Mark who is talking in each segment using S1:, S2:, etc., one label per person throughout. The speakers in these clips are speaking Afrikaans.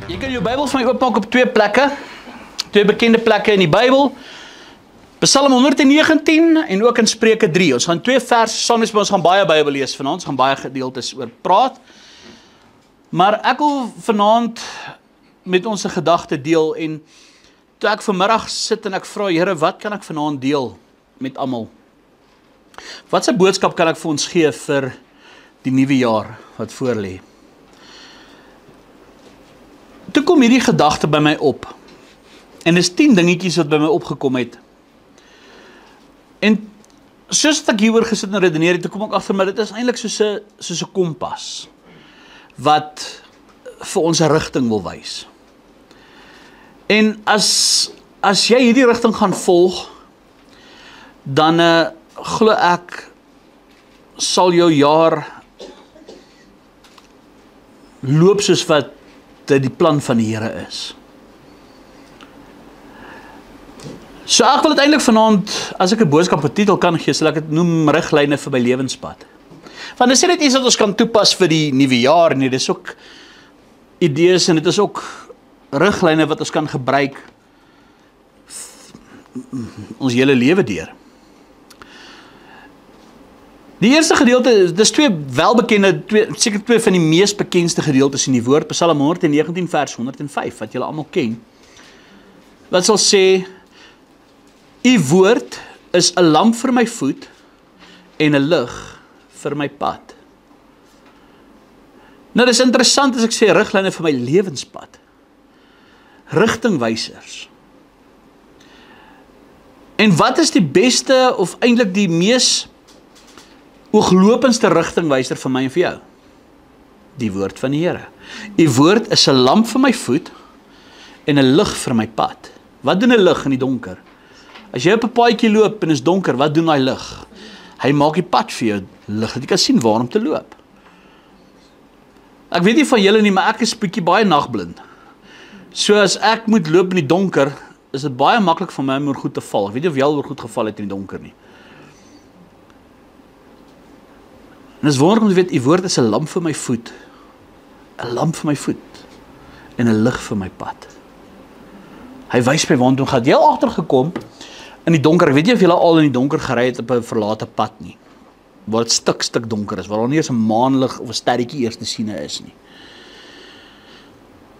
S1: Jy kan jou Bybel vir my oopmaak op twee plekke. Twee bekende plekke in die Bybel. Psalm 119 en ook in Spreuke 3. Ons gaan twee verse saam lees, maar ons gaan baie Bybel lees vanaand. Ons gaan baie gedeeltes oor praat. Maar ek wil vanaand met ons 'n gedagte deel en toe ek vanmiddag sit en ek vra, Here, wat kan ek vanaand deel met almal? Wat 'n boodskap kan ek vir ons gee vir die nuwe jaar wat voorlê? Toe kom hierdie gedagte by my op. En dis 10 dingetjies wat by my opgekom het. En soos ek hieroor gesit en redeneer het, toe kom ek agter, maar dit is eintlik soos 'n kompas wat vir ons 'n rigting wil wys. En as jy hierdie rigting gaan volg, dan glo ek sal jou jaar loop soos wat dit die plan van die Here is. So ek wil uiteindelik vanaand, as ek 'n boodskap op titel kan gee, sal ek dit noem riglyne vir my lewenspad. Want dit is net iets wat ons kan toepas vir die nuwe jaar nie, dis ook idees en dit is ook riglyne wat ons kan gebruik ons hele lewe deur. Die eerste gedeelte, dis seker twee van die mees bekendste gedeeltes in die woord, Psalm 119 vers 105, wat julle almal ken. Wat sal sê, U woord is 'n lamp vir my voet en 'n lig vir my pad. Nou dis interessant as ek sê riglyne vir my lewenspad. Rigtingwysers. En wat is die beste of eintlik die mees ooglopendste rigtingwyser vir my en vir jou? Die woord van die Here. U woord is 'n lamp vir my voet en 'n lig vir my pad. Wat doen 'n lig in die donker? As jy op 'n paadjie loop en is donker, wat doen daai lig? Hy maak die pad vir jou lig, dat jy kan sien waar om te loop. Ek weet nie van julle nie, maar ek is bietjie baie nagblind. So as ek moet loop in die donker, is dit baie maklik vir my om oor goed te val. Ek weet nie of jy al oor goed geval het in die donker nie. En dis wonderlik om te weet, U woord is 'n lamp vir my voet. 'n lamp vir my voet en 'n lig vir my pad. Hy wys my waartoe gaan. Jy al agtergekom in die donker, ek weet nie of jy al in die donker gery het op 'n verlate pad nie, waar dit stik donker is, waar daar nie eens 'n maanlig of 'n sterretjie eers te sien is nie.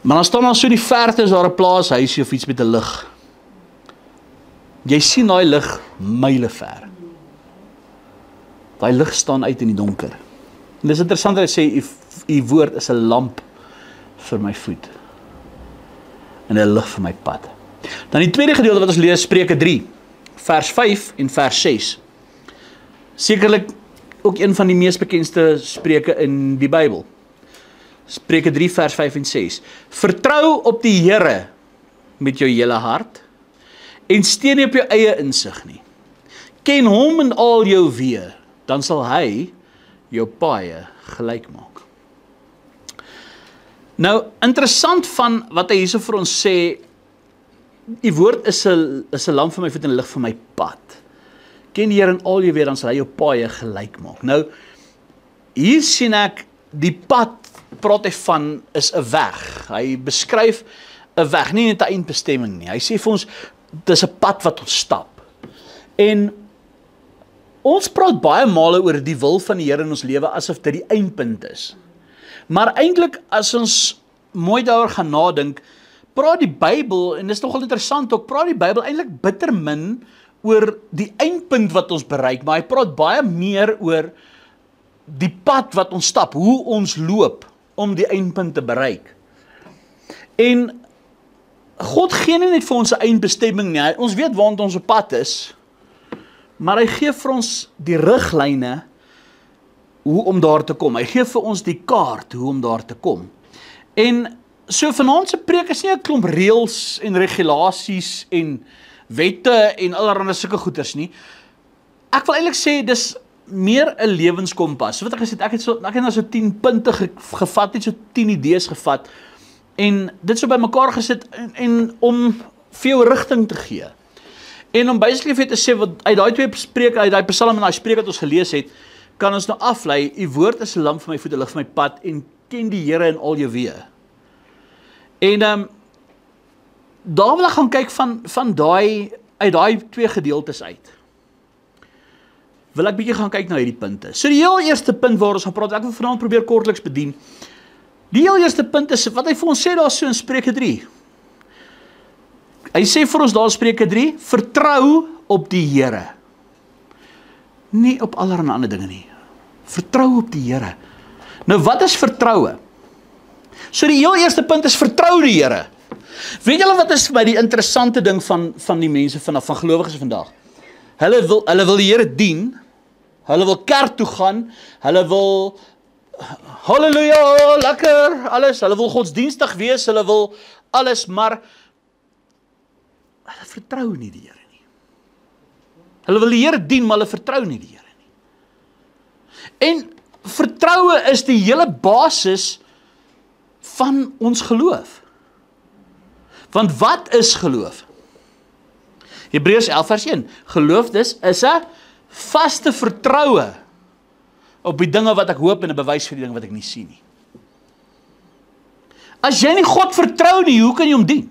S1: Maar dan staan daar so in die verte is daar 'n plaashuisie of iets met 'n lig. Jy sien daai lig myle ver. Daai lig staan uit in die donker. En dis interessant dat hy sê, U woord is 'n lamp vir my voet en 'n lig vir my pad. Dan die tweede gedeelte wat ons lees, Spreuke 3, vers 5 en vers 6. Sekerlik ook een van die mees bekendste spreuke in die Bybel. Spreuke 3 vers 5 en 6. Vertrou op die Here met jou hele hart en steun nie op jou eie insig nie. Ken hom in al jou weë, dan sal hy jou paaie gelyk maak. Nou, interessant van wat hy hierso vir ons sê, U woord is 'n lamp vir my voet en 'n lig vir my pad. Ken die Here in al jou weë, dan sal hy jou paaie gelyk maak. Nou, hier sien ek die pad, praat hy van, is 'n weg. Hy beskryf 'n weg, nie net 'n eindbestemming nie. Hy sê vir ons, dis 'n pad wat ons stap. En ons praat baie male oor die wil van die Here in ons lewe asof dit die eindpunt is. Maar eintlik as ons mooi daaroor gaan nadink, praat die Bybel, en dis nogal interessant ook, praat die Bybel eintlik bitter min oor die eindpunt wat ons bereik, maar hy praat baie meer oor die pad wat ons stap, hoe ons loop om die eindpunt te bereik. En God gee nie net vir ons 'n eindbestemming nie, ons weet waar ons op pad is, maar hy gee vir ons die riglyne hoe om daar te kom. Hy gee vir ons die kaart hoe om daar te kom. En so vanaand se preek is nie 'n klomp reëls en regulasies en wette en allerlei sulke goeters nie. Ek wil eintlik sê dis meer 'n lewenskompas. Wat ek gesê ek het nou so 10 punte gevat, net so 10 idees gevat en dit so bymekaar gesit en om vir jou rigting te gee. En om basically vir te sê wat uit daai twee spreuke, uit daai Psalm en daai spreuke wat ons gelees het, kan ons nou aflei, U woord is 'n lamp vir my voet, 'n lig vir my pad, en ken die Here in al jou weë. En daar wil ek gaan kyk uit daai twee gedeeltes uit. Wil ek bietjie gaan kyk na hierdie punte. So die heel eerste punt waar ons gaan praat, ek wil vanaand probeer kortliks bedien. Die heel eerste punt is, wat hy vir ons sê daar so in Spreuke 3. Hy sê vir ons daar in Spreuke 3, vertrou op die Here. Nie op allerlei ander dinge nie. Vertrou op die Here. Nou wat is vertroue? So die heel eerste punt is vertrou die Here. Weet julle wat is vir my die interessante ding van die mense van gelowiges vandag? Hulle wil die Here dien, hulle wil kerk toe gaan, hulle wil halleluja, lekker, alles, hulle wil godsdienstig wees, hulle wil alles, maar hulle vertrou nie die Here nie. Hulle wil die Here dien, maar hulle vertrou nie die Here nie. En vertroue is die hele basis van ons geloof. Want wat is geloof? Hebreërs 11 vers 1. Geloof dus is 'n vaste vertroue op die dinge wat ek hoop en 'n bewys vir die dinge wat ek nie sien nie. As jy nie God vertrou nie, hoe kan jy hom dien?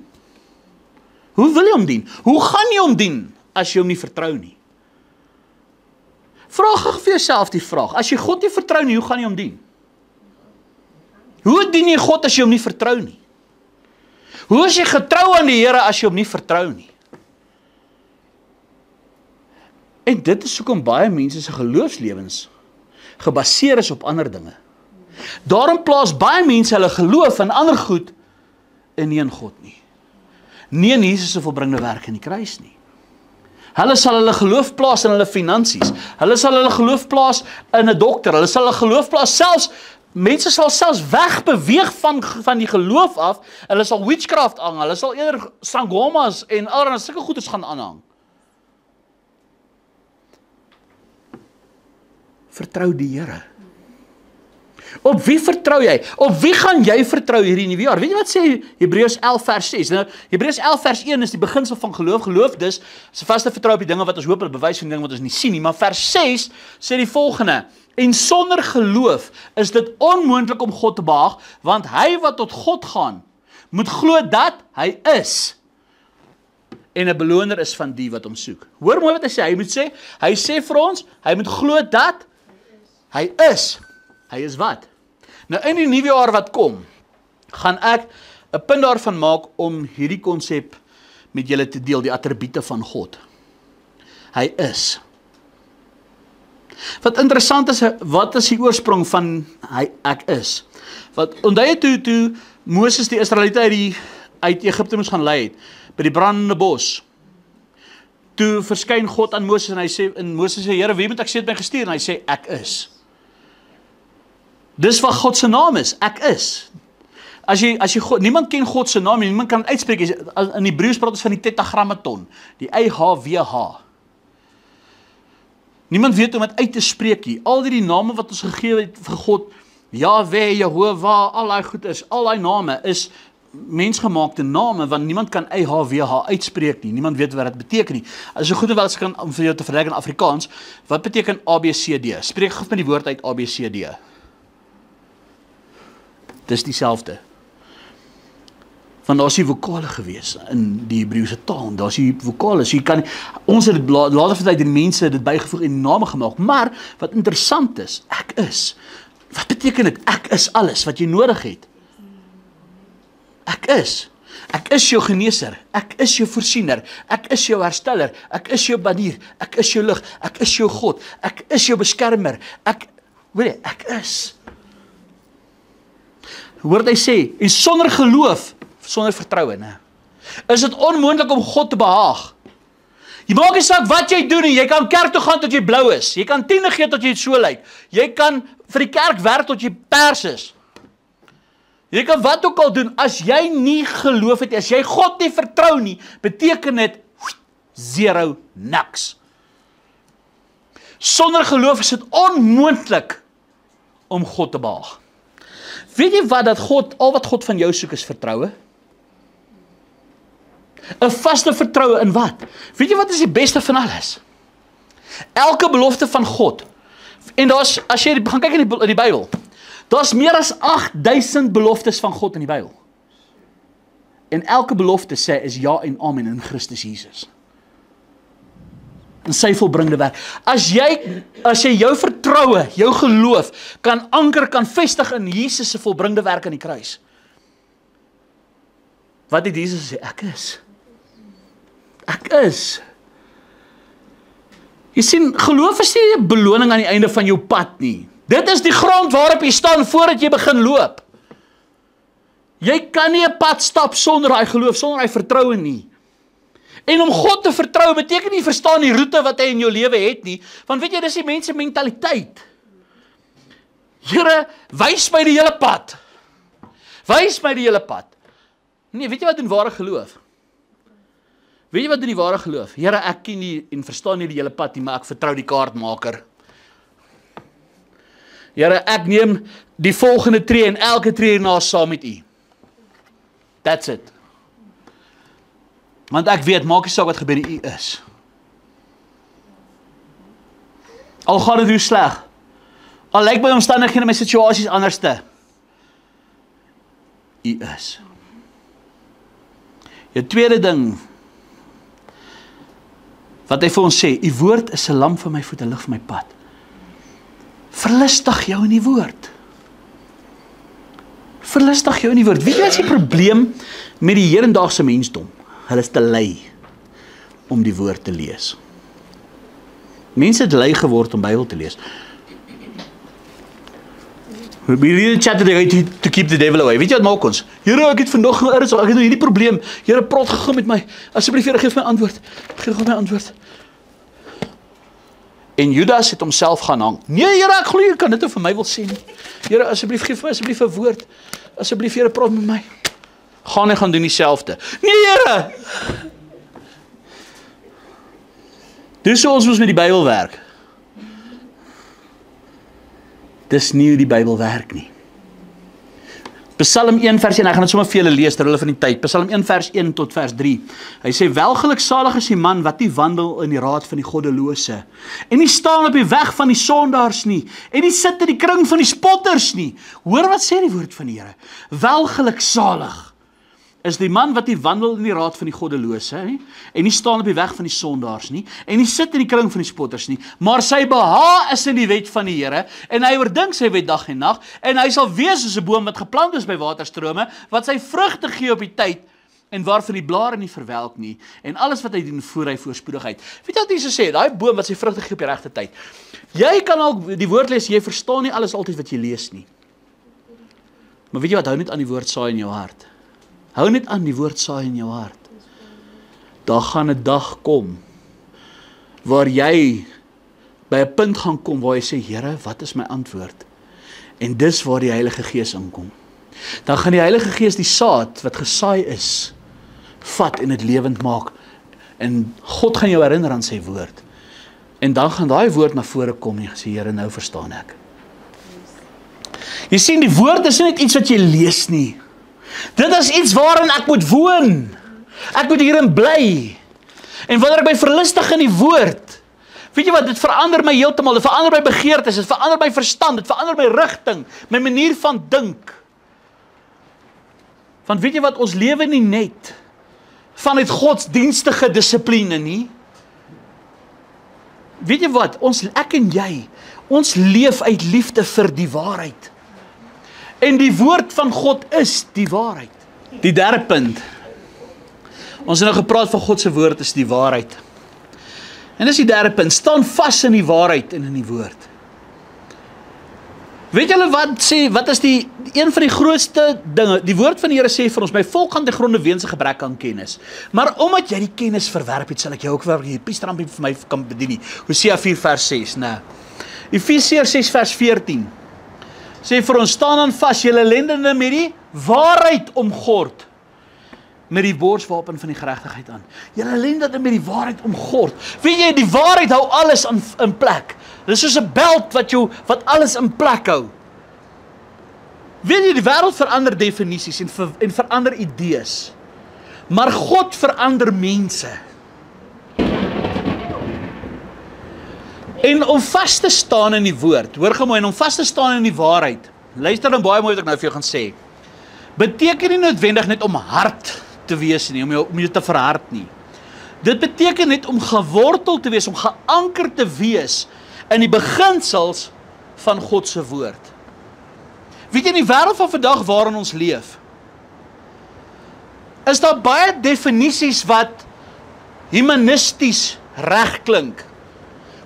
S1: Hoe wil jy hom dien? Hoe gaan jy hom dien as jy hom nie vertrou nie? Vra gou vir jouself die vraag. As jy God nie vertrou nie, hoe gaan jy hom dien? Hoe dien jy God as jy hom nie vertrou nie? Hoe is jy getrou aan die Here as jy hom nie vertrou nie? En dit is hoekom baie mense se geloofslewens gebaseer is op ander dinge. Daarom plaas baie mense hulle geloof in ander goed en nie in God nie. Nie in Jesus se volbringde werk in die kruis nie. Hulle sal hulle geloof plaas in hulle finansies. Hulle sal hulle geloof plaas in 'n dokter. Hulle sal hulle geloof plaas mense sal selfs wegbeweeg van die geloof af. Hulle sal witchcraft aanhang. Hulle sal eerder sangomas en allerlei sulke goeders gaan aanhang. Vertrou die Here. Op wie vertrou jy? Op wie gaan jy vertrou hierdie nuwe jaar? Weet jy wat sê Hebreërs 11 vers 6? Nou, Hebreërs 11 vers 1 is die beginsel van geloof. Geloof dus is 'n vaste vertrou op die dinge wat ons hoop en 'n bewys van die dinge wat ons nie sien nie. Maar vers 6 sê die volgende: en sonder geloof is dit onmoontlik om God te behaag, want hy wat tot God gaan, moet glo dat hy is. En 'n beloner is van die wat hom soek. Hoor mooi wat hy sê. Hy sê vir ons, hy moet glo dat hy is. Hy is wat? Nou in die nuwe jaar wat kom, gaan ek 'n punt daarvan maak om hierdie konsep met julle te deel, die attribute van God. Hy is. Wat interessant is, wat is die oorsprong van ek is? Wat onthou jy toe Moses die Israeliete uit Egipte moes gaan lei het, by die brandende bos. Toe verskyn God aan Moses en hy sê, Moses sê, Here, wie moet ek sê het my gestuur? En hy sê, ek is. Dis wat God se naam is, ek is. As jy God, niemand ken God se naam, niemand kan het uitspreek. In Hebreëus praat ons van die tetragrammaton, die YHWH. Niemand weet om dit uit te spreek nie. Al die name wat ons gegee het vir God, Yahweh, Jehovah, al daai goed is, al daai name is mensgemaakte name, want niemand kan YHWH uitspreek nie. Niemand weet wat dit beteken nie. As jy goed en wel kan om vir jou te verduidelik in Afrikaans, wat beteken ABCD? Spreek gou met die woord uit ABCD. Dis dieselfde. Want daar is die vokale gewees in die Hebreëse taal, daar is die vokale, so jy kan, ons het dit later vertyd, die mense dit bygevoeg en name gemaak, maar wat interessant is, ek is. Wat beteken dit? Ek is alles wat jy nodig het. Ek is. Ek is jou geneeser, ek is jou voorsiener, ek is jou hersteller, ek is jou banier, ek is jou lig, ek is jou God, ek is jou beskermer, ek is. Hoor wat hy sê, en sonder geloof, sonder vertroue, is dit onmoontlik om God te behaag. Jy maak nie saak wat jy doen nie, jy kan kerk toe gaan tot jy blou is, jy kan tiende gee tot jy so lyk, jy kan vir die kerk werk tot jy pers is. Jy kan wat ook al doen, as jy nie geloof het, as jy God nie vertrou nie, beteken dit zero, niks. Sonder geloof is dit onmoontlik om God te behaag. Weet jy wat, al wat God van jou soek is vertroue? 'n vaste vertroue in wat? Weet jy wat is die beste van alles? Elke belofte van God, en as jy gaan kyk in die Bybel, daar's meer as 8000 beloftes van God in die Bybel. En elke belofte sê is ja en amen in Christus Jesus. In sy volbringde werk. As jy jou vertroue, jou geloof, kan anker, kan vestig in Jesus se volbringde werk aan die kruis. Wat het Jesus gesê? Ek is. Ek is. Jy sien, geloof is nie 'n beloning aan die einde van jou pad nie. Dit is die grond waarop jy staan voordat jy begin loop. Jy kan nie 'n pad stap sonder daai geloof, sonder daai vertroue nie. En om God te vertrou beteken nie verstaan die roete wat hy in jou lewe het nie, want weet jy, dis die mense mentaliteit. Here, wys my die hele pad. Wys my die hele pad. Nee, weet jy wat doen ware geloof? Weet jy wat doen die ware geloof? Here, ek ken nie en verstaan nie die hele pad nie, maar ek vertrou die kaartmaker. Here, ek neem die volgende tree en elke tree na saam met U. That's it. Want ek weet, maak nie saak wat gebeur, U is. Al gaan dit hoe sleg. Al lyk my omstandighede en my situasies anderste. U is. Die tweede ding wat hy vir ons sê, U woord is 'n lamp vir my voet en lig vir my pad. Verlustig jou in die woord. Verlustig jou in die woord. Weet jy wat is die probleem met die hedendaagse mensdom? Hulle is te lui om die woord te lees. Mense het lui geword om Bybel te lees. We really chat today to keep the devil away. Weet jy wat maak ons? Here, ek het vandag ek het nou hierdie probleem. Here, praat gou met my. Asseblief, Here, geef my antwoord. Geef my antwoord. En Judas het homself gaan hang. Nee, Here, ek glo jy kan dit vir my wil sê nie. Here, asseblief, geef my asseblief 'n woord. Asseblief, Here, praat met my. Gaan en gaan doen dieselfde. Nee, Here! Dis hoe ons met die Bybel werk. Dis nie hoe die Bybel werk nie. Psalm 1 vers 1, ek gaan dit sommer vir julle lees terwyl van die tyd. Psalm 1 vers 1 tot vers 3. Hy sê, welgeluksalig is die man wat nie wandel in die raad van die goddelose, en nie staan op die weg van die sondaars nie, en nie sit in die kring van die spotters nie. Hoor wat sê die woord van die Here. Welgeluksalig is die man wat nie wandel in die raad van die goddelose, en nie staan op die weg van die sondaars nie, en nie sit in die kring van die spotters nie, maar sy behaag is in die wet van die Here, en hy oordink sy wet dag en nag, en hy sal wees soos 'n boom wat geplant is by waterstrome, wat sy vrugte gee op die tyd, en waarvan die blare nie verwelk nie, en alles wat hy doen, voer hy voorspoedigheid. Weet jy wat Jesus sê? Daai boom wat sy vrugte gee op die regte tyd. Jy kan al die woord lees, jy verstaan nie alles altyd wat jy lees nie. Maar weet jy wat, hou net aan die woord saai in jou hart. Hou net aan die woord saai in jou hart. Daar gaan 'n dag kom, waar jy by 'n punt gaan kom, waar jy sê, Here, wat is my antwoord? En dis waar die Heilige Gees inkom. Dan gaan die Heilige Gees die saad, wat gesaai is, vat en dit lewend maak. En God gaan jou herinner aan sy woord. En dan gaan daai woord na vore kom, en jy sê, Here, nou verstaan ek. Jy sien, die woord is nie net iets wat jy lees nie. Dit is iets waarin ek moet woon. Ek moet hierin bly. En wanneer ek my verlustig in die woord, weet jy wat, dit verander my heeltemal, dit verander my begeertes, dit verander my verstand, dit verander my rigting, my manier van dink. Want weet jy wat, ons lewe nie net vanuit godsdienstige dissipline nie. Weet jy wat, ek en jy, ons leef uit liefde vir die waarheid. En die woord van God is die waarheid. Die derde punt. Ons het nou gepraat van God se woord is die waarheid. En dis die derde punt. Staan vas in die waarheid en in die woord. Weet julle wat is een van die grootste dinge? Die woord van die Here sê vir ons, my volk gaan te gronde weens 'n gebrek aan kennis. Maar omdat jy die kennis verwerp het, sal ek jou ook vir die piestrampie vir my kan bedien nie. Hosea 4 vers 6, nee. Efesiërs 6 vers 14. Sê vir ons, staan dan vas, julle lendene met die waarheid omgord, met die borswapen van die geregtigheid aan. Julle lendene met die waarheid omgord. Weet jy, die waarheid hou alles in plek. Dit is soos 'n beld wat alles in plek hou. Weet jy, die wêreld verander definisies en verander idees. Maar God verander mense. En om vas te staan in die woord, hoor gou mooi, en om vas te staan in die waarheid, luister dan baie mooi wat ek nou vir jou gaan sê, beteken nie noodwendig net om hard te wees nie, om jou te verhard nie. Dit beteken net om gewortel te wees, om geanker te wees in die beginsels van God se woord. Weet jy, in die wêreld van vandag waarin ons leef, is daar baie definisies wat humanisties reg klink,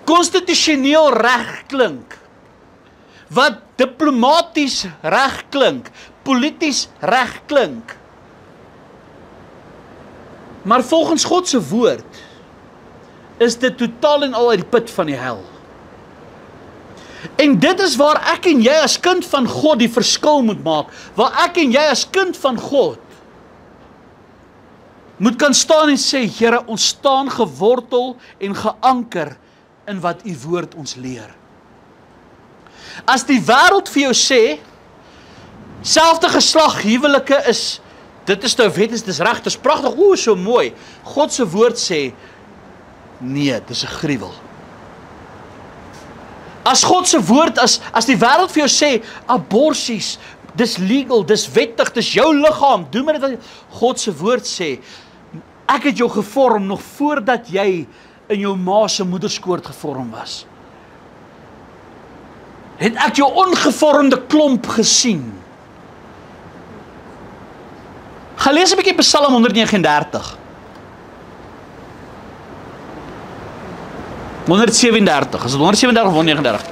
S1: konstitusioneel reg klink, wat diplomaties reg klink, polities reg klink. Maar volgens God se woord is dit totaal en al uit die put van die hel. En dit is waar ek en jy as kind van God die verskil moet maak, waar ek en jy as kind van God moet kan staan en sê, Here, ons staan gewortel en geanker in wat u woord ons leer. As die wêreld vir jou sê, selfde geslag huwelike is, dit is nou wet, dit is reg, dit is pragtig, so mooi. God se woord sê, nee, dit is 'n gruwel. As God se woord, as die wêreld vir jou sê, aborsies, dis legal, dis wettig, dis jou liggaam, doen maar dit, God se woord sê, ek het jou gevorm nog voordat jy in jou ma se moederskoord gevorm was. Het ek jou ongevormde klomp gesien. Gaan lees 'n bietjie Psalm 139. 137, is dit 137 of 139?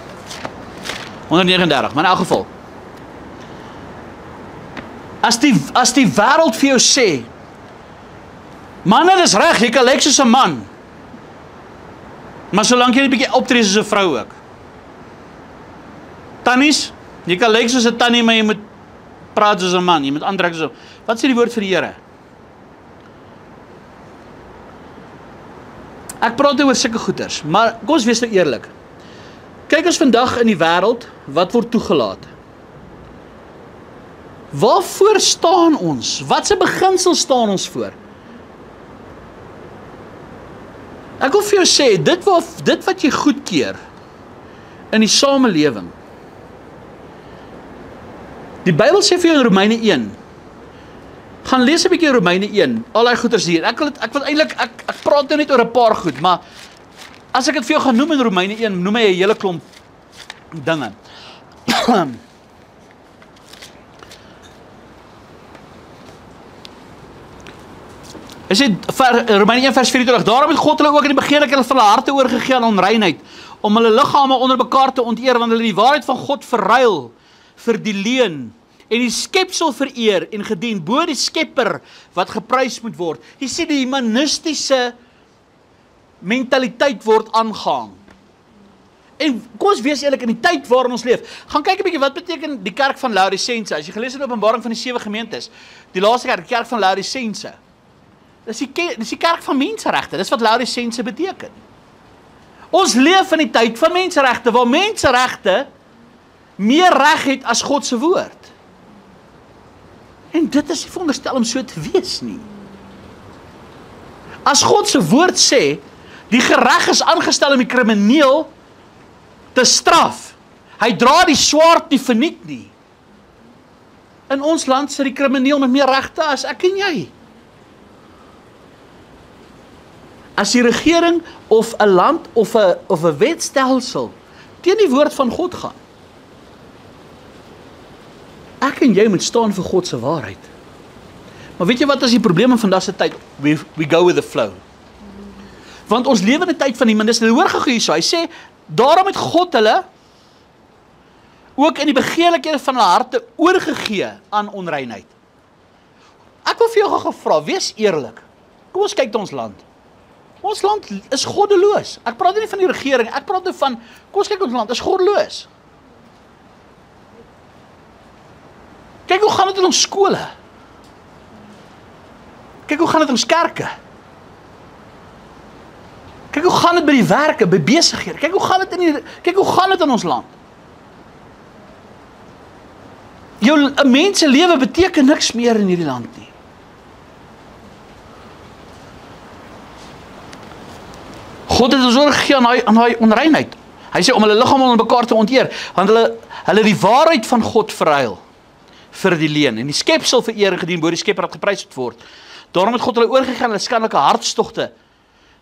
S1: 139, maar in elk geval. As die wêreld vir jou sê, manne, dis reg, jy kan lyk soos 'n man, maar solank jy 'n bietjie optree soos 'n vrou ook. Tannies, jy kan lyk soos 'n tannie, maar jy moet praat soos 'n man, jy moet aantrek soos 'n... Wat sê die woord vir die Here? Ek praat oor sulke goeters, maar kom ons wees nou eerlik. Kyk ons vandag in die wêreld, wat word toegelaat? Waarvoor staan ons? Wat se beginsel staan ons voor? Ek wil vir jou sê, dit wat jy goedkeur in die samelewing. Die Bybel sê vir jou in Romeine 1, gaan lees 'n bietjie Romeine 1, al die goeders hier. Ek wil eintlik, ek praat nou net oor 'n paar goed, maar as ek dit vir jou gaan noem in Romeine 1, noem hy 'n hele klomp dinge. Hy sê, Romeine 1 vers 24, daarom het God hulle ook in die begeerlikheid van hulle harte oorgegee aan onreinheid, om hulle liggame onder mekaar te onteer, want hulle die waarheid van God verruil vir die leuen, en die skepsel vereer en gedien, bo die skepper wat geprys moet word. Jy sê die humanistiese mentaliteit word aangehang. En kom ons wees eerlik, in die tyd waarin ons leef, gaan kyk 'n bietjie wat beteken die kerk van Laodicense. As jy gelees het in Openbaring van die 7 gemeentes, die laaste kerk, die kerk van Laodicense, dis die kerk van menseregte, dis wat Laodicense beteken. Ons leef in die tyd van menseregte, waar menseregte meer reg het as God se woord. En dit is nie veronderstel om so te wees nie. As God se woord sê, die gereg is aangestel om die krimineel te straf. Hy dra die swaard nie verniet nie. In ons land sit die krimineel met meer regte as ek en jy. As die regering of 'n land of 'n wetstelsel teen die woord van God gaan, ek en jy moet staan vir God se waarheid. Maar weet jy wat is die probleem in vandag se tyd? We go with the flow. Want ons lewe in 'n tyd van die minister, hoor gou hierso, hy sê, daarom het God hulle ook in die begeerlikhede van hulle harte oorgegee aan onreinheid. Ek wil vir jou gou vra, wees eerlik. Kom ons kyk na ons land. Ons land is goddeloos. Ek praat nie van die regering, ek praat nou van, kom ons kyk ons land, is goddeloos. Kyk hoe gaan dit in ons skole. Kyk hoe gaan dit in ons kerke. Kyk hoe gaan dit by die werke, by besighede. Kyk hoe gaan dit in ons land. Jou 'n mens se lewe beteken niks meer in hierdie land nie. God het ons oorgegee aan daai onreinheid. Hy sê om hulle liggame onder mekaar te onteer, want hulle die waarheid van God verruil vir die leuen en die skepsel vereer en gedien bo die skepper wat geprys word. Daarom het God hulle oorgegee aan hulle skandalike hartstogte.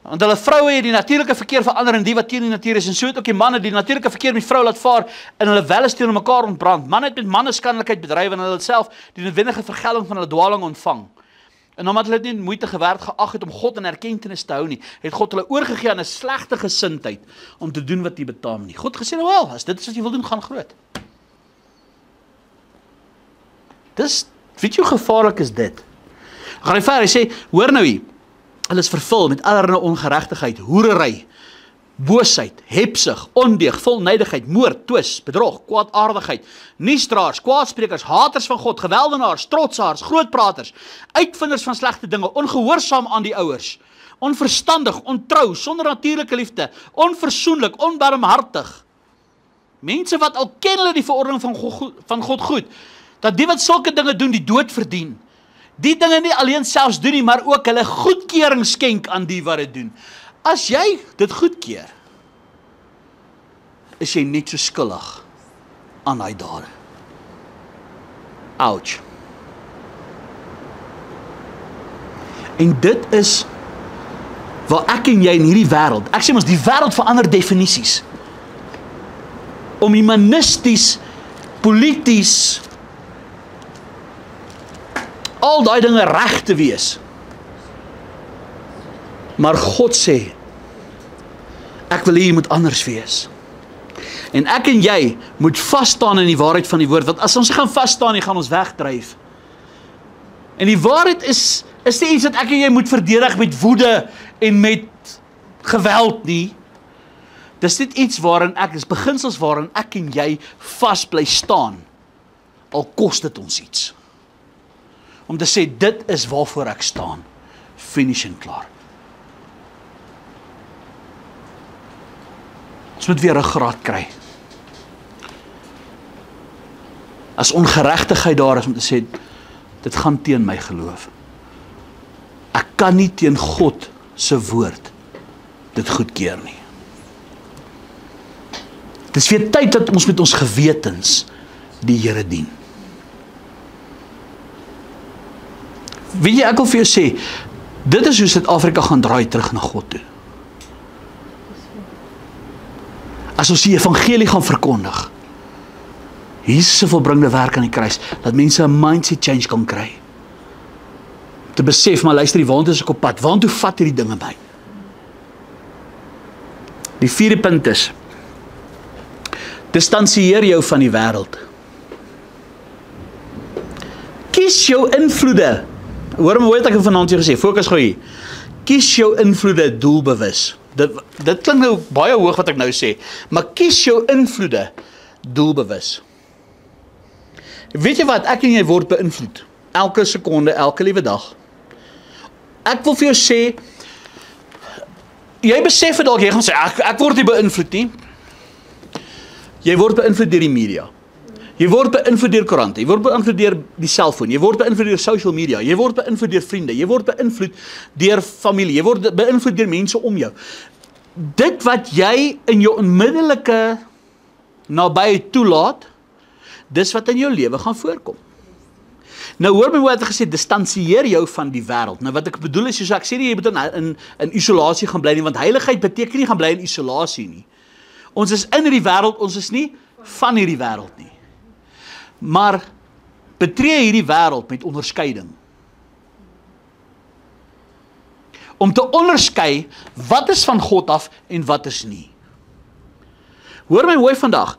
S1: Want hulle vroue het die natuurlike verkeer verander in die wat teen die natuur is, en so het ook die manne die natuurlike verkeer met die vrou laat vaar, en hulle welles teenoor mekaar ontbrand. Manne het met manne skandalikheid bedryf, en hulle self die noodwendige vergelding van hulle dwaling ontvang. En omdat hulle dit nie moeite gewerk geag het om God in erkentenis te hou nie, het God hulle oorgegee aan 'n slegte gesindheid om te doen wat nie betaam nie. God gesê, nou wel, as dit is wat jy wil doen, gaan groot. Weet jy hoe gevaarlik is dit? Gaan hy verder, hy sê, hoor nou hier, hulle is vervul met allerlei ongeregtigheid, hoerery, boosheid, hebsug, ondeug, volnydigheid, moord, twis, bedrog, kwaadaardigheid, nuusdraers, kwaadsprekers, haters van God, geweldenaars, trotsaars, grootpraters, uitvinders van slegte dinge, ongehoorsaam aan die ouers, onverstandig, ontrou, sonder natuurlike liefde, onversoenlik, onbarmhartig. Mense wat al ken hulle die verordening van God goed, dat die wat sulke dinge doen, die dood verdien. Die dinge nie alleen selfs doen nie, maar ook hulle goedkeuring skenk aan die wat dit doen. As jy dit goedkeur, is jy net so skuldig aan daai dade. Ouch. En dit is waar ek en jy in hierdie wêreld, ek sê ons die wêreld verander definisies. Om humanisties, polities, al daai dinge reg te wees. Maar God sê, ek wil hê jy moet anders wees. En ek en jy moet vasstaan in die waarheid van die woord, want as ons gaan vasstaan, dan gaan ons wegdryf. En die waarheid is nie iets wat ek en jy moet verdedig met woede en met geweld nie. Dis net iets dis beginsels waarin ek en jy vas bly staan, al kos dit ons iets. Om te sê, dit is waarvoor ek staan. Finish en klaar. Ons moet weer 'n ruggraat kry. As ongeregtigheid daar is om te sê, dit gaan teen my geloof. Ek kan nie teen God se woord dit goedkeur nie. Dit is weer tyd dat ons met ons gewetens die Here dien. Weet jy, ek wil vir jou sê, dit is hoe Suid-Afrika gaan draai terug na God toe. As ons die evangelie gaan verkondig, Jesus se volbringde werk aan die kruis, dat mense 'n mindset change kan kry. Te besef, maar luister, waantoe is ek op pad? Waantoe vat hierdie dinge my? Die vierde punt is, distansieer jou van die wêreld. Kies jou invloede. Hoor my, hoe het ek vanaand jou gesê? Fokus gou hier. Kies jou invloede doelbewus. Dit klink nou baie hoog wat ek nou sê, maar kies jou invloede doelbewus. Weet jy wat, ek en jy word beïnvloed. Elke sekonde, elke liewe dag. Ek wil vir jou sê, jy besef het dalk, jy gaan sê, ek word nie beïnvloed nie. Jy word beïnvloed deur die media. Jy word beïnvloed deur koerante, jy word beïnvloed deur die selfoon, jy word beïnvloed deur social media, jy word beïnvloed deur vriende, jy word beïnvloed deur familie, jy word beïnvloed deur mense om jou. Dit wat jy in jou onmiddellike nabyheid toelaat, dis wat in jou lewe gaan voorkom. Nou hoor my hoe het gesê, distansieer jou van die wêreld. Nou wat ek bedoel is, soos ek sê nie, jy moet in isolasie gaan bly nie, want heiligheid beteken nie gaan bly in isolasie nie. Ons is in hierdie wêreld, ons is nie van hierdie wêreld nie. Maar betree hierdie wêreld met onderskeiding. Om te onderskei wat is van God af en wat is nie. Hoor my mooi vandag.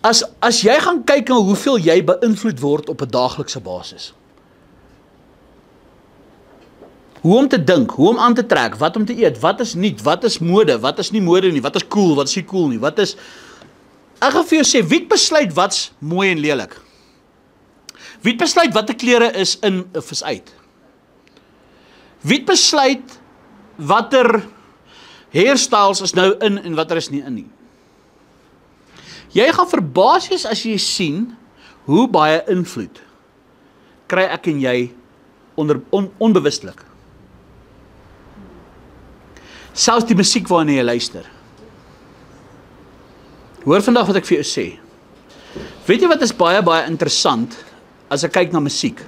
S1: As jy gaan kyk na hoeveel jy beïnvloed word op 'n daaglikse basis. Hoe om te dink, hoe om aan te trek, wat om te eet, wat is nuut, wat is mode, wat is nie mode nie, wat is cool, wat is nie cool nie, wat is... Ek gaan vir jou sê, wie het besluit wat's mooi en lelik? Wie het besluit wat 'n klere is in of is uit? Wie het besluit watter hairstyles is nou in en watter is nie in nie? Jy gaan verbaas wees as jy sien hoe baie invloed kry ek en jy onbewustelik. Selfs die musiek waarna jy luister. Hoor vandag wat ek vir jou sê. Weet jy wat is baie interessant as ek kyk na musiek?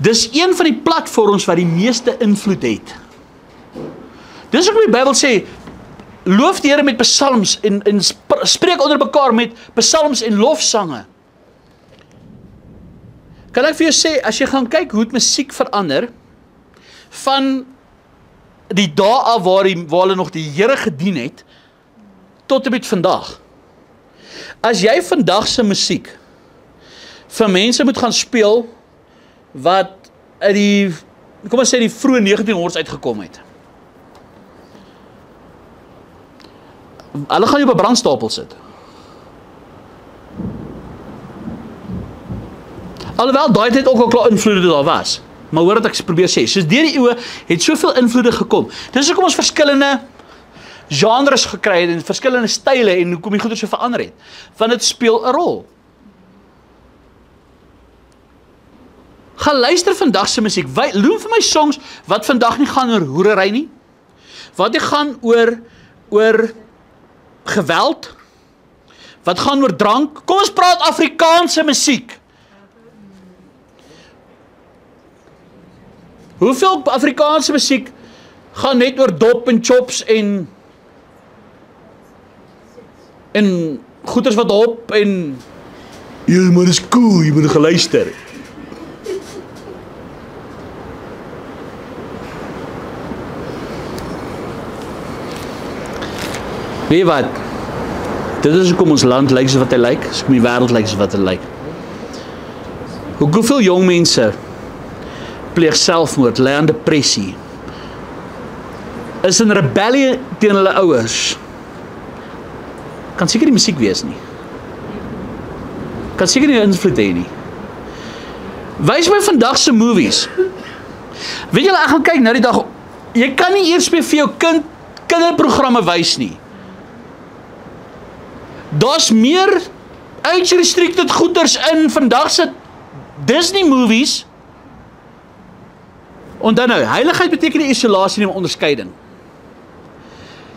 S1: Dis een van die platforms wat die meeste invloed het. Dis ook wat die Bybel sê, loof die Here met psalms en spreek onder mekaar met psalms en lofsange. Kan ek vir jou sê, as jy gaan kyk hoe het musiek verander, van die dae af waar hulle nog die Here gedien het, tot en met vandag. As jy vandag se musiek vir mense moet gaan speel, wat uit die, kom ons sê die vroeë 1900s uitgekom het. Hulle gaan jy op 'n brandstapel sit. Alhoewel daai tyd ook al klaar invloede daar was. Maar hoor wat ek probeer sê, soos deur die eeue het soveel invloede gekom. Dis hoekom ons verskillende genres gekry het en verskillende style en hoekom die goeie so verander het. Want dit speel 'n rol. Gaan luister vandag se musiek. Loop vir my songs wat vandag nie gaan oor hoerery nie. Wat nie gaan oor geweld. Wat gaan oor drank. Kom ons praat Afrikaanse musiek. Hoeveel Afrikaanse musiek gaan net oor dop en chops en goeters wat hop en ja, maar dis cool, jy moet geluister. Weet jy wat? Dit is hoekom ons land lyk soos wat hy lyk, hoekom die wêreld lyk soos wat hy lyk. Hoeveel jong mense pleeg selfmoord, lê aan depressie, is in rebellie teen hulle ouers. Kan seker die musiek wees nie. Kan seker nie invloed hê nie. Wys my vandag se movies. Weet julle, ek gaan kyk nou die dag, jy kan nie eers meer vir jou kinderprogramme wys nie. Daar's meer age-restricted goeders in vandag se Disney movies. Onthou nou, heiligheid beteken nie isolasie nie, maar onderskeiding.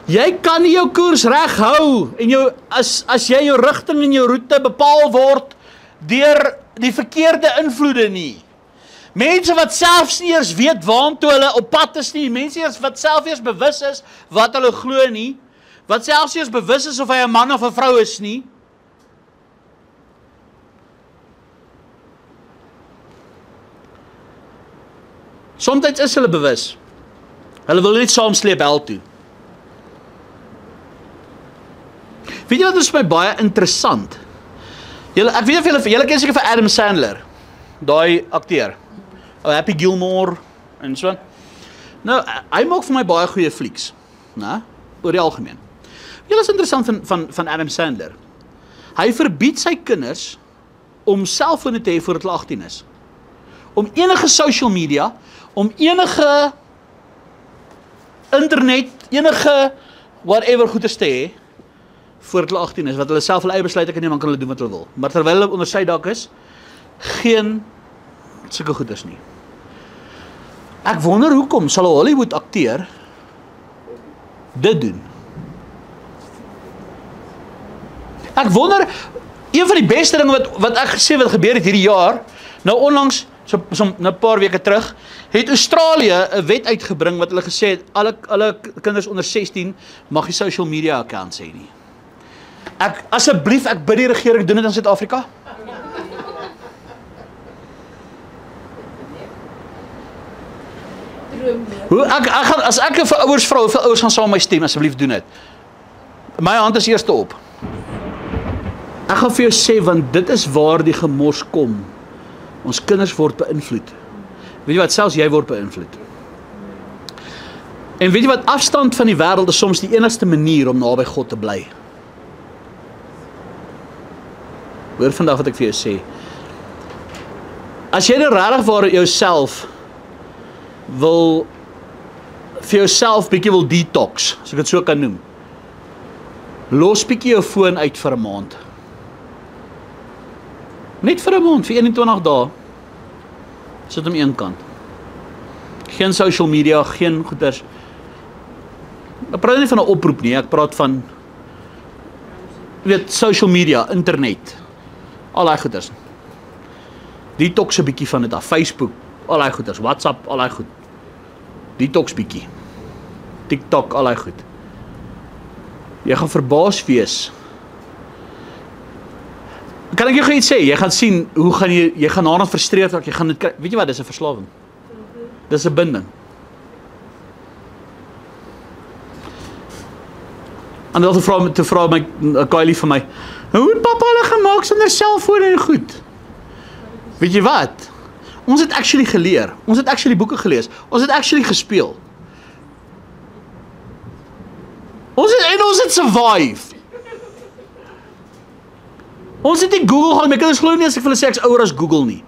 S1: Jy kan nie jou koers reg hou en as jy jou rigting en jou roete bepaal word deur die verkeerde invloede nie. Mense wat selfs nie eers weet waartoe hulle op pad is nie, mense wat self eers bewus is wat hulle glo nie, wat selfs eers bewus is of hy 'n man of 'n vrou is nie. Somtyds is hulle bewus. Hulle wil net saamsleep hel toe. Weet jy wat is vir my baie interessant? Ek weet of julle ken seker vir Adam Sandler, daai akteur. Happy Gilmore en so. Nou, hy maak vir my baie goeie flieks, né? Oor die algemeen. Julle is interessant van Adam Sandler. Hy verbied sy kinders om selfone te hê voordat hulle 18 is. Om enige social media, om enige internet, enige whatever goeders te hê voordat hulle 18 is, wat hulle self hulle eie besluite kan neem, dan kan hulle doen wat hulle wil. Maar terwyl hulle onder sy dak is, geen sulke goeders nie. Ek wonder hoekom sal 'n Hollywood akteur dit doen. Ek wonder, een van die beste dinge wat ek gesê wat gebeur het hierdie jaar, nou onlangs, so 'n paar weke terug, het Australië 'n wet uitgebring wat hulle gesê het, alle kinders onder 16 mag nie social media accounts hê nie. Asseblief, ek bid die regering doen dit in Suid-Afrika. As ek vir ouers vra, hoeveel ouers gaan saam met my stem, asseblief doen dit. My hand is eerste op. Ek gaan vir jou sê, want dit is waar die gemors kom. Ons kinders word beïnvloed. Weet jy wat, selfs jy word beïnvloed. En weet jy wat, afstand van die wêreld is soms die enigste manier om naby God te bly. Hoor vandag wat ek vir jou sê. As jy nou regtig waar jouself wil, vir jouself bietjie wil detox, as ek dit so kan noem, los bietjie jou foon uit vir 'n maand. Net vir 'n maand, vir 21 dae. Sit hom een kant. Geen social media, geen goeders. Ek praat nie van 'n oproep nie, ek praat van, social media, internet, al daai goeders. Detox 'n bietjie van dit af, Facebook, al daai goeders, WhatsApp, al daai goed. Detox bietjie. TikTok, al daai goed. Jy gaan verbaas wees. Kan ek jou iets sê? Jy gaan sien hoe gaan jy gaan daarna frustreerd raak, jy gaan dit kry. Weet jy wat, dis 'n verslawing. Dis 'n binding. En dan vra my Kylie vir my, hoe het pappa hulle gemaak sonder selfone en goed? Weet jy wat? Ons het actually geleer. Ons het actually boeke gelees. Ons het actually gespeel. Ons het survive. Ons het nie Google gehad. My kinders glo nie as ek vir hulle sê ek's ouer as Google nie.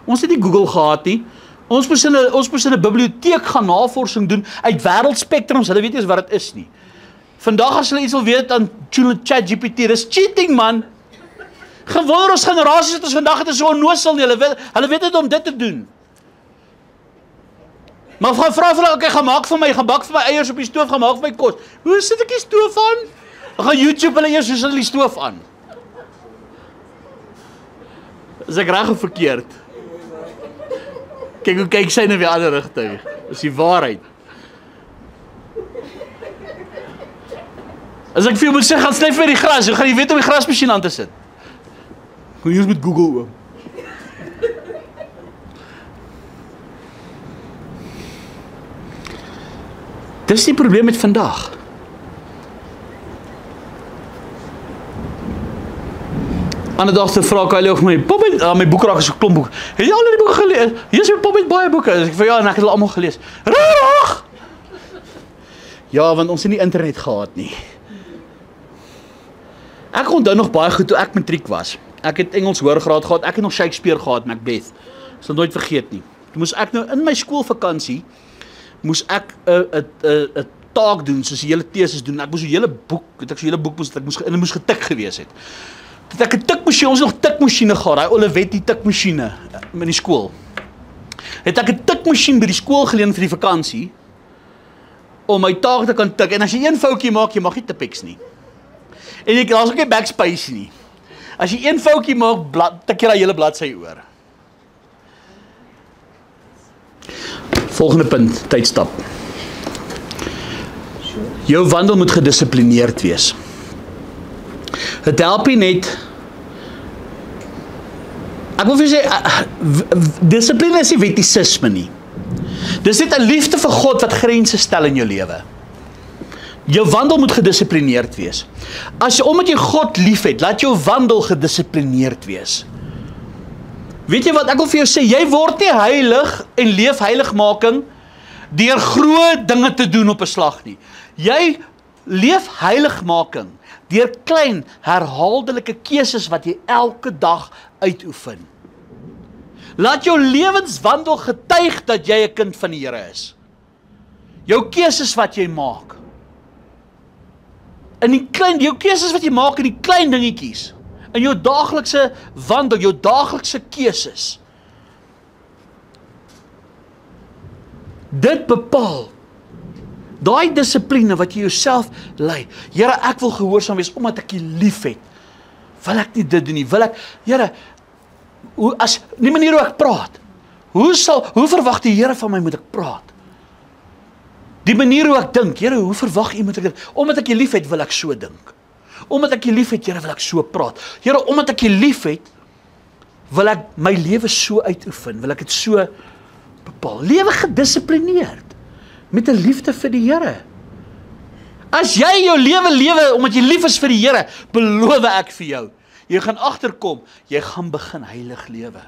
S1: Ons het nie Google gehad nie. Ons moes in 'n biblioteek gaan navorsing doen uit wêreldspektrums. Hulle weet nie eens wat dit is nie. Vandag as hulle iets wil weet aan ChatGPT, dis cheating man. Gewonder ons generasies wat ons vandag het is so onnosel nie. Hulle weet dit om dit te doen. Maar vra vir hulle, okay, gaan bak vir my eiers op die stoof, gaan maak vir my kos. Hoe sit ek die stoof aan? Dan gaan YouTube hulle eers hoe sit hulle die stoof aan. Is ek reg of verkeerd? Kyk hoe kyk sy in 'n ander rigting. Dis die waarheid. As ek vir jou moet sê, gaan sny vir die gras, hoe gaan jy weet om die grasmasjien aan te sit? Gaan jy met Google oom. Dis die probleem met vandag. Ander dag te vra Kylie of my pop het, my boek raak is 'n klomp boek. Het jy al die boeke gelees? Hier is my pop het baie boeke. Ek vir ja, en ek het hulle almal gelees. Rarig! Ja, want ons het nie internet gehad nie. Ek onthou nog baie goed toe ek matriek was. Ek het Engels hoërgraad gehad, ek het nog Shakespeare gehad, Macbeth. Ek sal nooit vergeet nie. Toe moes ek nou in my skoolvakansie moes ek 'n taak doen, soos 'n hele tesis doen. Ek moes 'n hele boek, moes getik gewees het. Toe ek 'n tikmasjien, ons het nog tikmasjiene gehad, daai Olivetti tikmasjiene in die skool. Het ek 'n tikmasjien by die skool geleen vir die vakansie om my taak te kan tik. En as jy een foutjie maak, jy mag nie Tipex nie. En daar's ook nie backspace nie. As jy een foutjie maak, tik jy daai hele bladsy oor. Volgende punt, tydstap. Jou wandel moet gedissiplineerd wees. Het help nie net. Ek wil vir jou sê, dissipline is nie wettisisme nie. Dis net 'n liefde vir God wat grense stel in jou lewe. Jou wandel moet gedissiplineerd wees. As jy omdat jy God liefhet, laat jou wandel gedissiplineerd wees. Weet jy wat, ek wil vir jou sê, jy word nie heilig en leef heiligmaking deur groot dinge te doen op 'n slag nie. Jy leef heiligmaking deur klein, herhaaldelike keuses wat jy elke dag uitoefen. Laat jou lewenswandel getuig dat jy 'n kind van die Here is. Jou keuses wat jy maak. Jou keuses wat jy maak in die klein dingetjies. In jou daaglikse wandel, jou daaglikse keuses. Dit bepaal daai dissipline wat jy jouself lei. Here, ek wil gehoorsaam wees omdat ek U liefhet. Wil ek nie dit doen nie. Wil ek, Here, die manier hoe ek praat. Hoe verwag die Here van my moet ek praat? Die manier hoe ek dink, Here, hoe verwag U moet ek dit? Omdat ek U liefhet, wil ek so dink. Omdat ek U liefhet, Here, wil ek so praat. Here, omdat ek U liefhet, wil ek my lewe so uitoefen, wil ek dit so bepaal. Lewe gedissiplineerd met 'n liefde vir die Here. As jy jou lewe omdat jy lief is vir die Here, beloof ek vir jou, jy gaan agterkom, jy gaan begin heilig lewe.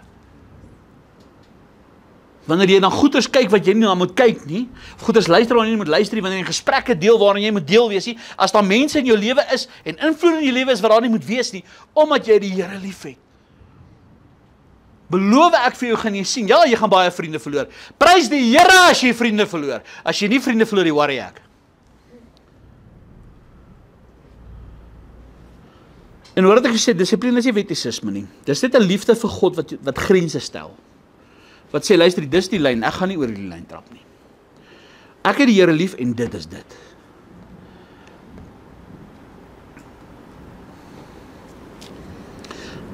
S1: Wanneer jy na goeders kyk wat jy nie na moet kyk nie, of goeders luister waar jy nie moet luister nie, wanneer jy gesprekke deel waarin jy moet deel wees nie, as daar mense in jou lewe is en invloed in jou lewe is wat daar nie moet wees nie, omdat jy die Here liefhet. Beloof ek vir jou, gaan jy sien, ja, jy gaan baie vriende verloor. Prys die Here as jy vriende verloor. As jy nie vriende verloor, die worry ek. En hoor wat ek gesê, dissipline is nie wettisisme nie. Dis net 'n liefde vir God wat grense stel. Wat sê, luister, dis die lyn, ek gaan nie oor die lyn trap nie. Ek het die Here lief en dit is dit.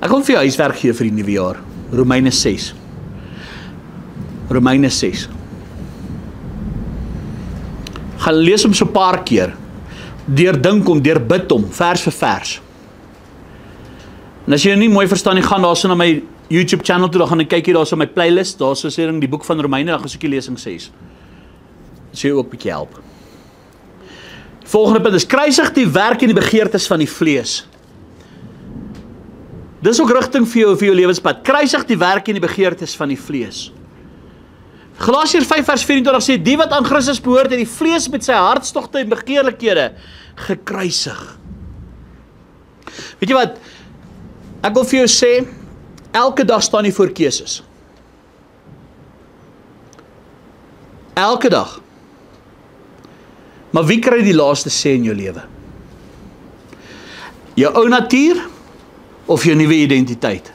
S1: Ek wil vir jou huiswerk gee vir die nuwe jaar. Romeine 6. Romeine 6. Gaan lees hom so 'n paar keer. Deurdink hom, deurbid hom, vers vir vers. En as jy nie mooi verstaan nie, gaan daar so na my YouTube channel toe, dan gaan ek kyk hier daar so my playlist, daar so sê die boek van Romeine, dan gaan soek die lesing 6. Dat sê jy ook 'n bietjie help. Volgende punt is, kruisig die werk en die begeertes van die vlees. Dis ook rigting vir jou lewenspad. Kruisig die werk en die begeertes van die vlees. Galasiërs 5 vers 24 sê, die wat aan Christus behoort, het die vlees met sy hartstogte en begeerlikhede gekruisig. Weet jy wat? Ek wil vir jou sê, elke dag staan jy voor keuses. Elke dag. Maar wie kry die laaste sê in jou lewe? Jou ou natuur of jou nuwe identiteit?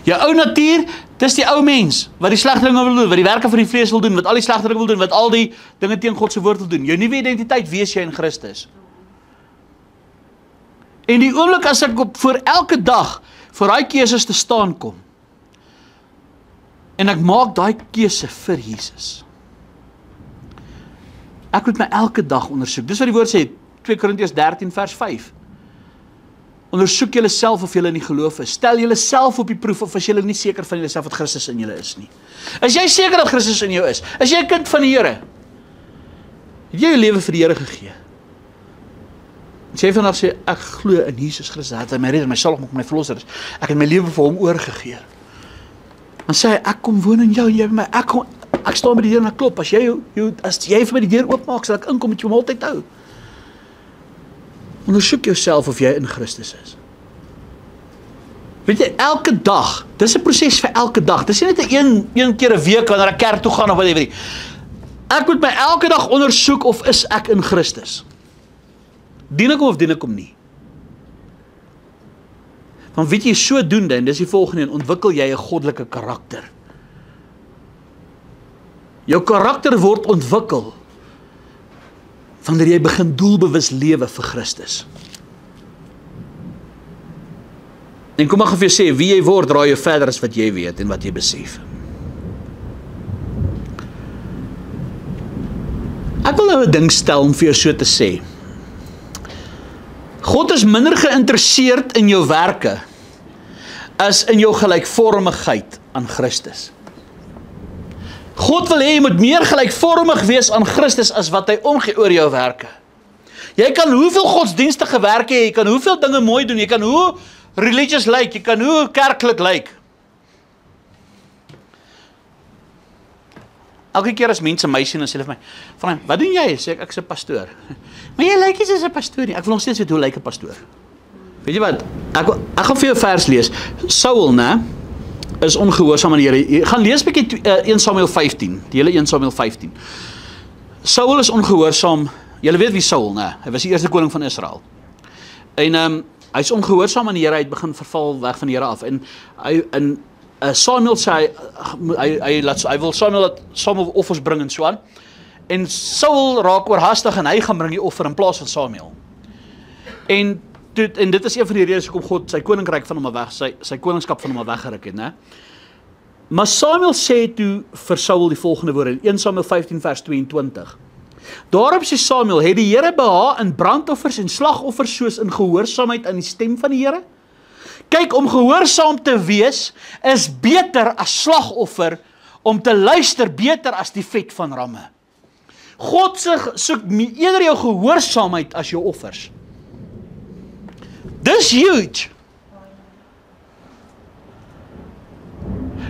S1: Jou ou natuur, dis die ou mens wat die slegte dinge wil doen, wat die werke van die vlees wil doen, wat al die slegte dinge wil doen, wat al die dinge teen God se woord wil doen. Jou nuwe identiteit, wie is jy in Christus? En die oomblik as ek voor elke dag vir daai keuses te staan kom en ek maak daai keuse vir Jesus. Ek moet my elke dag ondersoek. Dis wat die woord sê, 2 Korintiërs 13 vers 5. Ondersoek julle self of julle in die geloof is. Stel julle self op die proef of as julle nie seker van julle self dat Christus in julle is nie. Is jy seker dat Christus in jou is? Is jy 'n kind van die Here? Het jy jou lewe vir die Here gegee? As jy vandag sê, ek glo in Jesus Christus, dat hy my redder, my salig maak, my verlosser is. Ek het my lewe vir hom oorgegee. Dan sê hy, ek kom woon in jou, jy my, ek staan by die deur en ek klop. As jy vir my die deur oopmaak, sal ek inkom met jou om altyd hou. Ondersoek jouself of jy in Christus is. Weet jy, elke dag, dis 'n proses vir elke dag. Dis nie net een keer 'n week wanneer ek kerk toe gaan of whatever nie. Ek moet my elke dag ondersoek of is ek in Christus. Dien ek hom of dien ek hom nie? Want weet jy, sodoende, en dis die volgende een, ontwikkel jy 'n goddelike karakter. Jou karakter word ontwikkel wanneer jy begin doelbewus lewe vir Christus. En kom ek gaan vir jou sê, wie jy word, draai jou verder as wat jy weet en wat jy besef. Ek wil nou 'n ding stel om vir jou so te sê. God is minder geïnteresseerd in jou werke as in jou gelykvormigheid aan Christus. God wil hê jy moet meer gelykvormig wees aan Christus as wat hy omgee oor jou werke. Jy kan hoeveel godsdienstige werke hê, jy kan hoeveel dinge mooi doen, jy kan hoe religious lyk, jy kan hoe kerklik lyk. Elke keer as mense my sien en sê hulle vir my, "Van, wat doen jy?" Sê ek's 'n pastoor. Maar jy lyk nie soos 'n pastoor nie. Ek wil nog steeds weet hoe lyk 'n pastoor. Weet jy wat? Ek gaan vir jou vers lees. Saul, né, is ongehoorsaam aan die Here. Jy gaan lees bietjie 1 Samuel 15, die hele 1 Samuel 15. Saul is ongehoorsaam. Julle weet wie Saul, né? Hy was die eerste koning van Israel. En hy's ongehoorsaam aan die Here, hy het begin verval weg van die Here af. En Samuel sê hy wil Samuel offers bring en so aan. En Saul raak oorhaastig en hy gaan bring die offer in plaas van Samuel. En dit is een van die redes hoekom God sy koninkryk van hom weg, sy koningskap van hom weggeruk het, né? Maar Samuel sê toe vir Saul die volgende woorde in 1 Samuel 15 vers 22. Daarop sê Samuel, het die Here behaag in brandoffers en slagoffers soos in gehoorsaamheid aan die stem van die Here? Kyk, om gehoorsaam te wees is beter as slagoffer, om te luister beter as die vet van ramme. God soek eerder jou gehoorsaamheid as jou offers. Dis huge.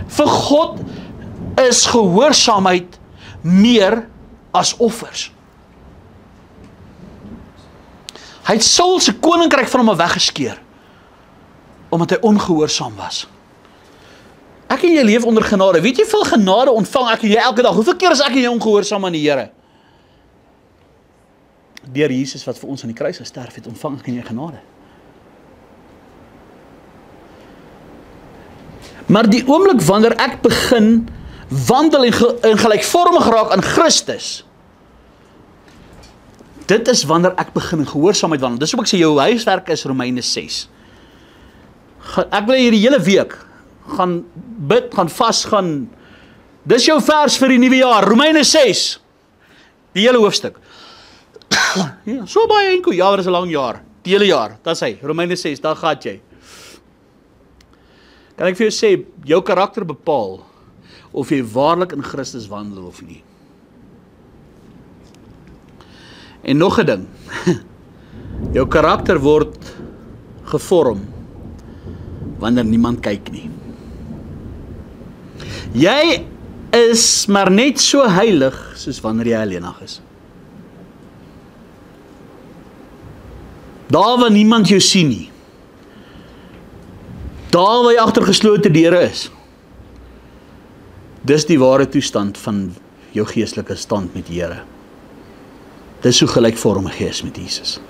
S1: Vir God is gehoorsaamheid meer as offers. Hy het Saul se koninkryk van hom weggeskeer, omdat hy ongehoorsaam was. Ek en jy leef onder genade. Weet jy veel genade ontvang ek en jy elke dag? Hoeveel keer is ek en jy ongehoorsaam aan die Here? Deur Jesus wat vir ons aan die kruis gesterf het, ontvang ek en jy genade. Maar die oomblik wanneer ek begin wandel en gelykvormig raak aan Christus, dit is wanneer ek begin in gehoorsaamheid wandel. Dis hoekom ek sê jou huiswerk is Romeine 6. Ek wil hierdie hele week gaan bid, gaan vas, gaan Dis jou vers vir die nuwe jaar, Romeine 6. Die hele hoofstuk. Ja, so baie enkel, ja, dit is 'n lang jaar. Die hele jaar, dis hy, Romeine 6, daar gaan jy. Kan ek vir jou sê, jou karakter bepaal of jy waarlik in Christus wandel of nie. En nog 'n ding, jou karakter word gevorm wanneer niemand kyk nie. Jy is maar net so heilig soos wanneer jy alleenig is. Daar waar niemand jou sien nie. Daar waar jy agter geslote deure is. Dis die ware toestand van jou geestelike stand met die Here. Dis hoe gelykvormig jy is met Jesus.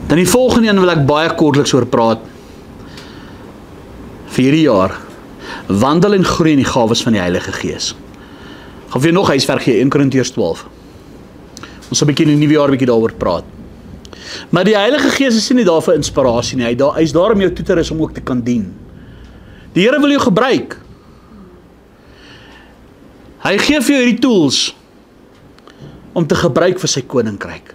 S1: Dan die volgende een wil ek baie kortliks oor praat. Vir hierdie jaar, wandel en groei in die gawes van die Heilige Gees. Ek gaan vir jou nog huiswerk gee, 1 Korintiërs 12. Ons sal 'n bietjie in die nuwe jaar daaroor praat. Maar die Heilige Gees is nie daar vir inspirasie nie, hy is daar om jou toe te rus om ook te kan dien. Die Here wil jou gebruik. Hy gee vir jou hierdie tools om te gebruik vir sy koninkryk.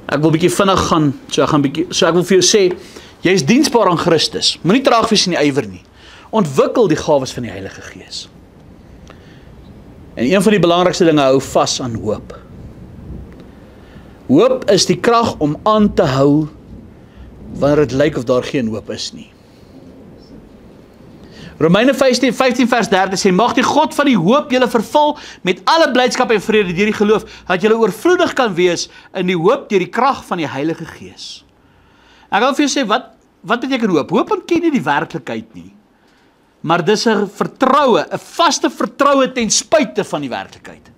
S1: Ek wil bietjie vinnig gaan, so ek wil vir jou sê, jy is diensbaar aan Christus. Moenie traag wees in die ywer nie. Ontwikkel die gawes van die Heilige Gees. En een van die belangrikste dinge, hou vas aan hoop. Hoop is die krag om aan te hou wanneer dit lyk of daar geen hoop is nie. Romeine 15 vers 30 sê, mag die God van die hoop julle vervul met alle blydskap en vrede deur die geloof, dat julle oorvloedig kan wees in die hoop deur die krag van die Heilige Gees. Ek wil vir jou sê, wat beteken hoop? Hoop ontken nie die werklikheid nie. Maar dis 'n vertroue, 'n vaste vertroue ten spyte van die werklikheid.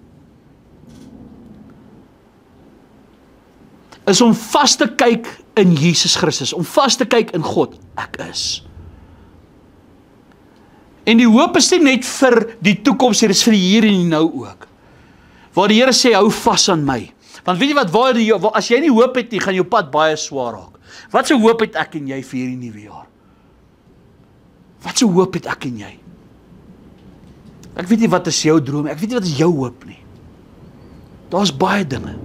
S1: Is om vas te kyk in Jesus Christus, om vas te kyk in God, ek is. En die hoop is nie net vir die toekoms, dit is vir die hier en die nou ook. Waar die Here sê, hou vas aan my. Want weet jy wat, as jy nie hoop het nie, gaan jou pad baie swaar raak. Wat se hoop het ek en jy vir hierdie nuwe jaar? Wat se hoop het ek en jy? Ek weet nie wat is jou droom, ek weet nie wat is jou hoop nie. Daar's baie dinge.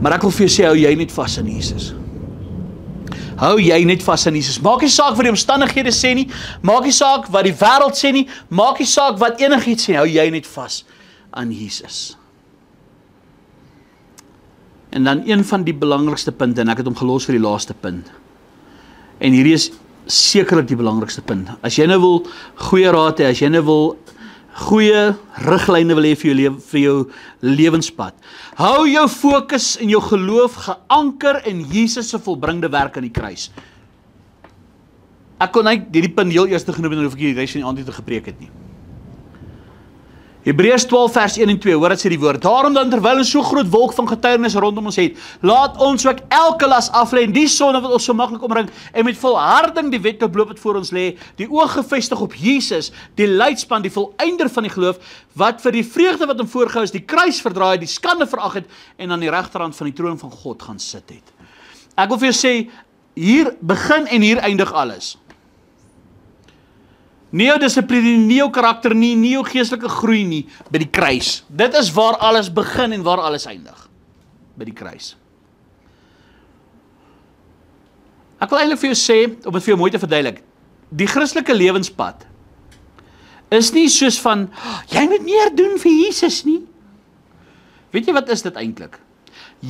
S1: Maar ek wil vir jou sê, hou jy net vas aan Jesus. Hou jy net vas aan Jesus. Maak nie saak wat die omstandighede sê nie, maak nie saak wat die wêreld sê nie, maak nie saak wat enigiets sê, hou jy net vas aan Jesus. En dan een van die belangrikste punte, en ek het hom gelos vir die laaste punt. En hierdie is sekerlik die belangrikste punt. As jy nou wil goeie raad hê, as jy nou wil goeie riglyne wil hê vir jou lewenspad. Hou jou fokus en jou geloof geanker in Jesus se volbringde werk aan die kruis. Ek kon hierdie punt heel eers genoem en dan hoef ek die res van die aand nie te gepreek het nie. Hebreërs 12 vers 1 en 2, hoor wat sê die woord. Daarom dan terwyl ons so groot wolk van getuienis rondom ons het, laat ons ook elke las aflê en die sonde wat ons so maklik omring en met volharding die wedloop loop wat voor ons lê, die oog gefestig op Jesus, die leidspan, die volëinder van die geloof, wat vir die vreugde wat hom voorgehou is, die kruis verdraai, die skande verag het en aan die regterhand van die troon van God gaan sit het. Ek wil vir jou sê, hier begin en hier eindig alles. Nie jou dissipline, nie jou karakter nie, nie jou geestelike groei nie, by die kruis. Dit is waar alles begin en waar alles eindig. By die kruis. Ek wil eintlik vir jou sê, om dit vir jou mooi te verduidelik, die Christelike lewenspad is nie soos van, jy moet meer doen vir Jesus nie. Weet jy wat is dit eintlik?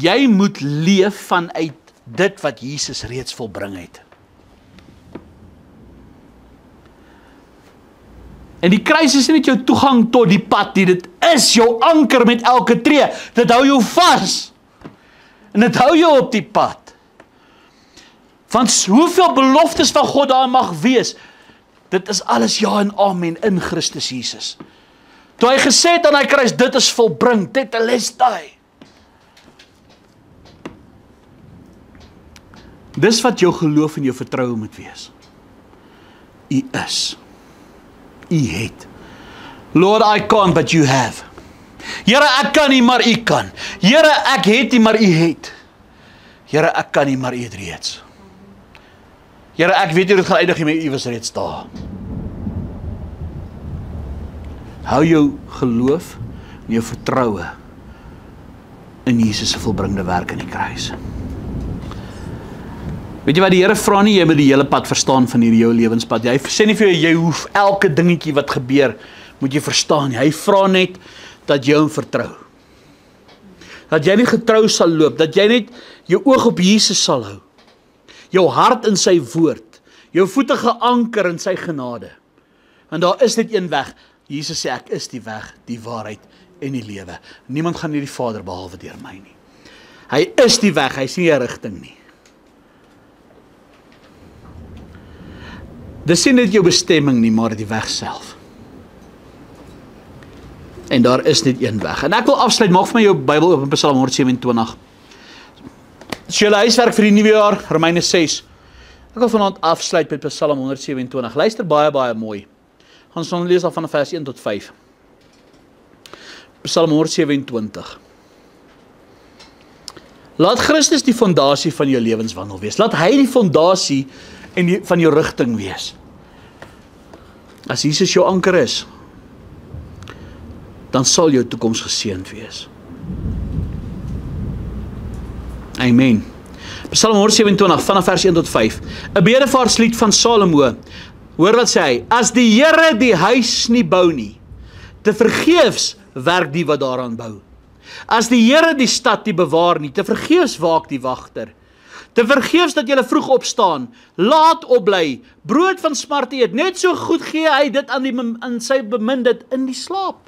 S1: Jy moet leef vanuit dit wat Jesus reeds volbring het. En die kruis is nie net jou toegang tot die pad nie, dit is jou anker met elke tree. Dit hou jou vas. En dit hou jou op die pad. Want hoeveel beloftes van God daar mag wees, dit is alles ja en amen in Christus Jesus. Toe hy gesê het aan die kruis, dit is volbring, tetelestai. Dis wat jou geloof en jou vertroue moet wees. U is. U het. Lord, I can't, but you have. Here, ek kan nie, maar U kan. Here, ek het nie, maar U het. Here, ek kan nie, maar U het reeds. Here, ek weet jy dit gaan eindig nie, maar U was reeds daar. Hou jou geloof en jou vertroue in Jesus se volbringde werk aan die kruis. Weet jy wat die Here vra nie, jy moet die hele pad verstaan van hierdie jou lewenspad. Hy sê nie vir jou, jy hoef elke dingetjie wat gebeur, moet jy verstaan nie. Hy vra net dat jy hom vertrou. Dat jy nie getrou sal loop, dat jy net jou oog op Jesus sal hou. Jou hart in sy woord, jou voete geanker in sy genade. Want daar is net een weg. Jesus sê, ek is die weg, die waarheid en die lewe. Niemand gaan nie die Vader behalwe deur my nie. Hy is die weg, hy is nie 'n rigting nie. Dis nie net jou bestemming nie, maar die weg self. En daar is net een weg. En ek wil afsluit, maak vir my jou Bybel oop in Psalm 127. Dis julle huiswerk vir die nuwe jaar, Romeine 6. Ek wil vanaand afsluit met Psalm 127. Luister baie mooi. Ons gaan lees al van vers 1 tot 5. Psalm 127. Laat Christus die fondasie van jou lewenswandel wees. Laat hy die fondasie van jou rigting wees. As Jesus jou anker is, dan sal jou toekoms geseënd wees. Amen. Psalm 127 vanaf vers 1 tot 5. 'n bedevaarslied van Salomo. Hoor wat sê hy: As die Here die huis nie bou nie, te vergeefs werk die wat daaraan bou. As die Here die stad nie bewaar nie, te vergeefs waak die wagter. Te vergeefs dat julle vroeg opstaan, laat opbly, brood van smart eet, net so goed gee hy dit aan sy beminde in die slaap.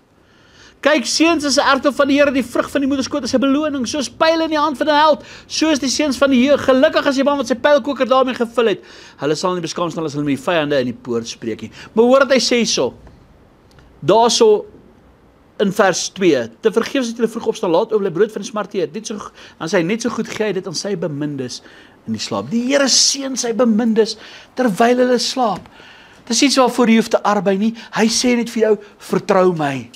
S1: Kyk, seuns is 'n erfdeel van die Here, die vrug van die moederskoot is 'n beloning, soos pyle in die hand van 'n held, soos die seuns van die jeug. Gelukkig as die man wat sy pylkoker daarmee gevul het. Hulle sal nie beskaam staan as hulle met die vyande in die poort spreek nie. Maar hoor wat hy sê so. Daarso in vers 2, te vergeefs dat julle vroeg opstaan, laat opbly, brood van die smart eet. Dan sê hy, net so goed gee hy dit aan sy bemindes in die slaap. Die Here seën sy bemindes terwyl hulle slaap. Dis iets waarvoor jy hoef te arbei nie. Hy sê net vir jou, vertrou my.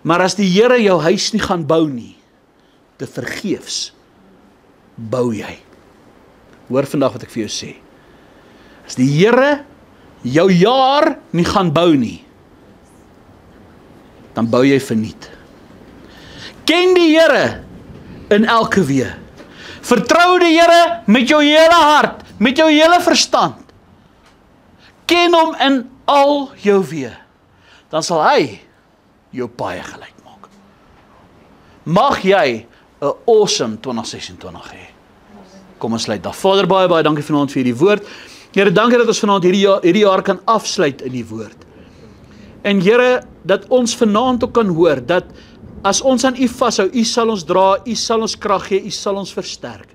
S1: Maar as die Here jou huis nie gaan bou nie, te vergeefs bou jy. Hoor vandag wat ek vir jou sê. As die Here jou jaar nie gaan bou nie, dan bou jy verniet. Ken die Here in elke wee. Vertrou die Here met jou hele hart, met jou hele verstand. Ken hom in al jou wee. Dan sal hy jou paaie gelyk maak. Mag jy 'n awesome 2026 hê. Kom ons sluit daar. Vader, baie dankie vanaand vir hierdie woord. Here, dankie dat ons vanaand hierdie jaar kan afsluit in die woord. En Here, dat ons vanaand ook kan hoor, dat as ons aan U vashou, U sal ons dra, U sal ons krag gee, U sal ons versterk.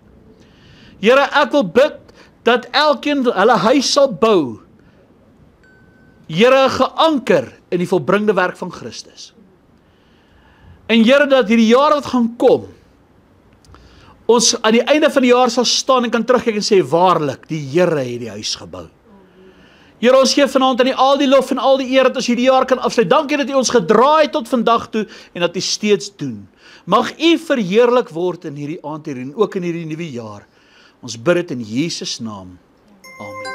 S1: Here, ek wil bid, dat elkeen hulle huis sal bou, Here, geanker in die volbringde werk van Christus. En Here, dat hierdie jaar wat gaan kom, ons aan die einde van die jaar sal staan en kan terugkyk en sê, waarlik, die Here het die huis gebou. Here, ons gee vanaand aan U al die lof en al die eer dat ons hierdie jaar kan afsluit. Dankie dat U ons gedraai tot vandag toe en dat U steeds doen. Mag U verheerlik word in hierdie aand hier en ook in hierdie nuwe jaar. Ons bid dit in Jesus naam. Amen.